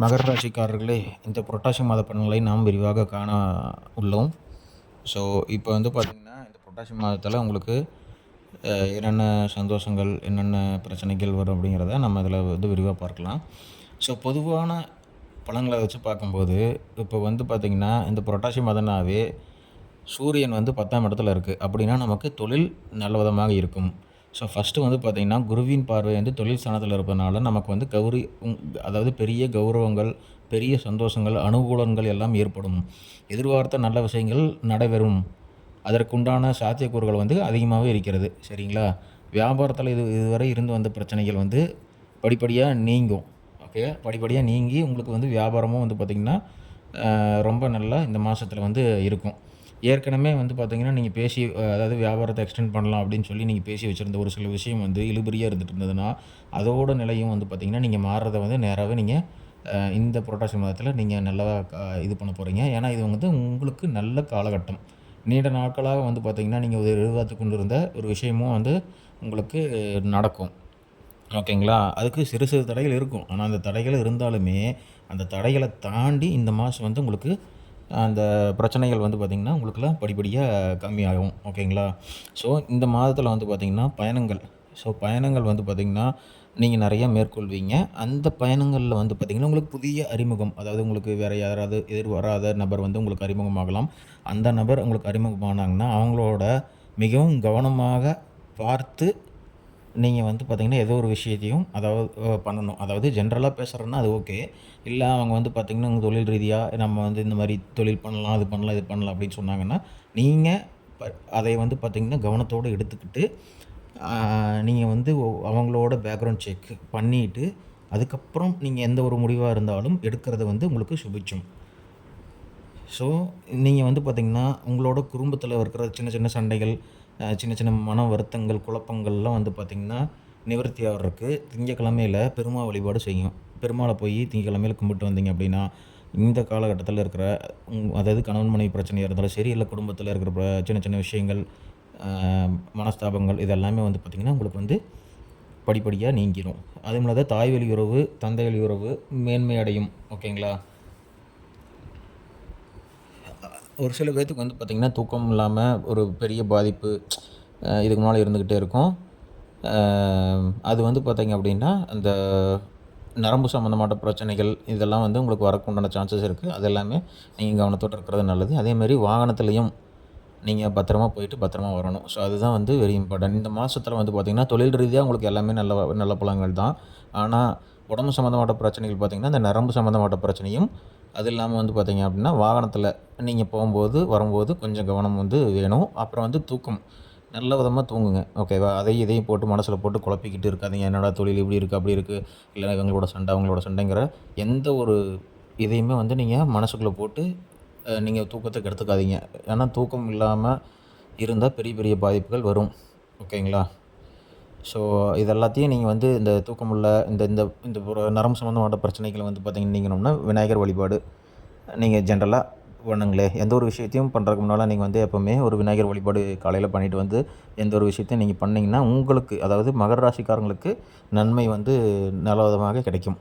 மகர ராசிக்காரர்களே, இந்த புரட்டாசி மாத பலன்களை நாம் விரிவாக காண உள்ளோம். ஸோ இப்போ வந்து பார்த்திங்கன்னா, இந்த புரட்டாசி மாதத்தில் உங்களுக்கு என்னென்ன சந்தோஷங்கள், என்னென்ன பிரச்சனைகள் வரும் அப்படிங்கிறத நம்ம இதில் வந்து விரிவாக பார்க்கலாம். ஸோ பொதுவான பலன்களை வச்சு பார்க்கும்போது, இப்போ வந்து பார்த்திங்கன்னா, இந்த புரட்டாசி மாதம்னாவே சூரியன் வந்து 10ஆம் இடத்துல இருக்குது. அப்படின்னா நமக்கு தொழில் நல்ல விதமாக இருக்கும். ஸோ ஃபஸ்ட்டு வந்து பார்த்திங்கன்னா, குருவின் பார்வை வந்து தொழில் ஸ்தானத்தில் இருப்பதனால நமக்கு வந்து அதாவது பெரிய கௌரவங்கள், பெரிய சந்தோஷங்கள், அனுகூலங்கள் எல்லாம் ஏற்படும். எதிர்பார்த்த நல்ல விஷயங்கள் நடைபெறும். அதற்குண்டான சாத்தியக்கூறுகள் வந்து அதிகமாகவே இருக்கிறது. சரிங்களா? வியாபாரத்தில் இதுவரை இருந்து வந்த பிரச்சனைகள் வந்து படிப்படியாக நீங்கும். ஓகே, படிப்படியாக நீங்கி உங்களுக்கு வந்து வியாபாரமும் வந்து பார்த்திங்கன்னா ரொம்ப நல்லா இந்த மாதத்தில் வந்து இருக்கும். ஏற்கனவே வந்து பார்த்திங்கன்னா, நீங்கள் பேசி அதாவது வியாபாரத்தை எக்ஸ்டெண்ட் பண்ணலாம் அப்படின்னு சொல்லி நீங்கள் பேசி வச்சுருந்த ஒரு சில விஷயம் வந்து இழுபறியாக இருந்துட்டு இருந்ததுன்னா, அதோட நிலையும் வந்து பார்த்திங்கன்னா, நீங்கள் மாறுறத வந்து நேராகவே நீங்கள் இந்த புரட்டாசி மாதத்தில் நீங்கள் நல்லா இது பண்ண போகிறீங்க. ஏன்னா இது வந்து உங்களுக்கு நல்ல காலகட்டம். நீண்ட நாட்களாக வந்து பார்த்திங்கன்னா, நீங்கள் எதிர்பார்த்து கொண்டு இருந்த ஒரு விஷயமும் வந்து உங்களுக்கு நடக்கும். ஓகேங்களா? அதுக்கு சிறு சிறு தடைகள் இருக்கும். ஆனால் அந்த தடைகள் இருந்தாலுமே, அந்த தடைகளை தாண்டி இந்த மாதம் வந்து உங்களுக்கு அந்த பிரச்சனைகள் வந்து பார்த்திங்கன்னா, உங்களுக்கெல்லாம் படிப்படியாக கம்மியாகும். ஓகேங்களா? ஸோ இந்த மாதத்தில் வந்து பார்த்திங்கன்னா, பயணங்கள் வந்து பார்த்திங்கன்னா, நீங்கள் நிறைய மேற்கொள்வீங்க. அந்த பயணங்களில் வந்து பார்த்திங்கன்னா, உங்களுக்கு புதிய அறிமுகம், அதாவது உங்களுக்கு வேறு யாராவது எதிர்வராத நபர் வந்து உங்களுக்கு அறிமுகமாகலாம். அந்த நபர் உங்களுக்கு அறிமுகமானாங்கன்னா, அவங்களோட மிகவும் கவனமாக பார்த்து நீங்கள் வந்து பார்த்திங்கன்னா, ஏதோ ஒரு விஷயத்தையும் பண்ணணும். அதாவது ஜென்ரலாக பேசுகிறோன்னா அது ஓகே. இல்லை அவங்க வந்து பார்த்திங்கன்னா, உங்கள் தொழில் ரீதியாக நம்ம வந்து இந்த மாதிரி தொழில் பண்ணலாம், அது பண்ணலாம், இது பண்ணலாம் அப்படின்னு சொன்னாங்கன்னா, நீங்கள் அதை வந்து பார்த்திங்கன்னா, கவனத்தோடு எடுத்துக்கிட்டு நீங்கள் வந்து அவங்களோட பேக்ரவுண்ட் செக் பண்ணிவிட்டு, அதுக்கப்புறம் நீங்கள் எந்த ஒரு முடிவாக இருந்தாலும் எடுக்கிறது வந்து உங்களுக்கு சுபிட்சம். ஸோ நீங்கள் வந்து பார்த்திங்கன்னா, உங்களோட குடும்பத்தில் இருக்கிற சின்ன சின்ன சண்டைகள், சின்ன சின்ன மன வருத்தங்கள், குழப்பங்கள்லாம் வந்து பார்த்திங்கன்னா, நிவர்த்தி ஆகுறதுக்கு திங்கக்கிழமையில பெருமாள் வழிபாடு செய்யும். பெருமாளை போய் திங்கக்கிழமையில கும்பிட்டு வந்தீங்க அப்படின்னா, இந்த காலகட்டத்தில் இருக்கிற அதாவது கணவன் மனைவி பிரச்சனையாக இருந்தாலும் சரி, இல்லை குடும்பத்தில் இருக்கிற சின்ன சின்ன விஷயங்கள், மனஸ்தாபங்கள் இதெல்லாமே வந்து பார்த்திங்கன்னா, உங்களுக்கு வந்து படிப்படியாக நீங்கிரும். அதே மாதிரி தான் தாய் வழி உறவு, தந்தை வழி உறவு மேன்மை அடையும். ஓகேங்களா? ஒரு சில பேர்த்துக்கு வந்து பார்த்திங்கன்னா, தூக்கம் இல்லாமல் ஒரு பெரிய பாதிப்பு இதுக்கு முன்னால் இருந்துக்கிட்டே இருக்கும். அது வந்து பார்த்திங்க அப்படின்னா, அந்த நரம்பு சம்மந்தமான பிரச்சனைகள் இதெல்லாம் வந்து உங்களுக்கு வரக்கு உண்டான சான்சஸ் இருக்குது. அது எல்லாமே நீங்கள் கவனத்தோடு இருக்கிறது நல்லது. அதேமாதிரி வாகனத்துலேயும் நீங்கள் பத்திரமா போயிட்டு பத்திரமா வரணும். ஸோ அதுதான் வந்து வெரி இம்பார்ட்டன்ட். இந்த மாதத்தில் வந்து பார்த்திங்கன்னா, தொழில் ரீதியாக உங்களுக்கு எல்லாமே நல்ல நல்ல பலன்கள் தான். ஆனால் உடம்பு சம்மந்தப்பட்ட பிரச்சனைகள் பார்த்திங்கன்னா, இந்த நரம்பு சம்மந்தப்பட்ட பிரச்சனையும், அது இல்லாமல் வந்து பார்த்திங்க அப்படின்னா, வாகனத்தில் நீங்கள் போகும்போது வரும்போது கொஞ்சம் கவனம் வந்து வேணும். அப்புறம் வந்து தூக்கம் நல்ல விதமாக தூங்குங்க. ஓகேவா? அதையும் இதையும் போட்டு மனசில் போட்டு குழப்பிக்கிட்டு இருக்காதீங்க. என்னடா தொழில் இப்படி இருக்குது, அப்படி இருக்குது, இல்லை இவங்களோட சண்டை அவங்களோட சண்டைங்கிற எந்த ஒரு இதையுமே வந்து நீங்கள் மனசுக்குள்ளே போட்டு நீங்கள் தூக்கத்தை கெடுத்துக்காதீங்க. ஏன்னா தூக்கம் இல்லாமல் இருந்தால் பெரிய பெரிய பாதிப்புகள் வரும். ஓகேங்களா? ஸோ இது எல்லாத்தையும் நீங்கள் வந்து இந்த தூக்கமுள்ள இந்த இந்த இந்த ஒரு நரம்பு சம்மந்தமான பிரச்சனைகளை வந்து பார்த்திங்கன்னா நீங்கணும்னா விநாயகர் வழிபாடு நீங்கள் ஜென்ரலாக பண்ணுங்களேன். எந்த ஒரு விஷயத்தையும் பண்ணுறதுக்கு முன்னால் நீங்கள் வந்து எப்போவுமே ஒரு விநாயகர் வழிபாடு காலையில் பண்ணிவிட்டு வந்து எந்த ஒரு விஷயத்தையும் நீங்கள் பண்ணிங்கன்னா உங்களுக்கு, அதாவது மகர ராசிக்காரங்களுக்கு நன்மை வந்து நல்ல விதமாக கிடைக்கும்.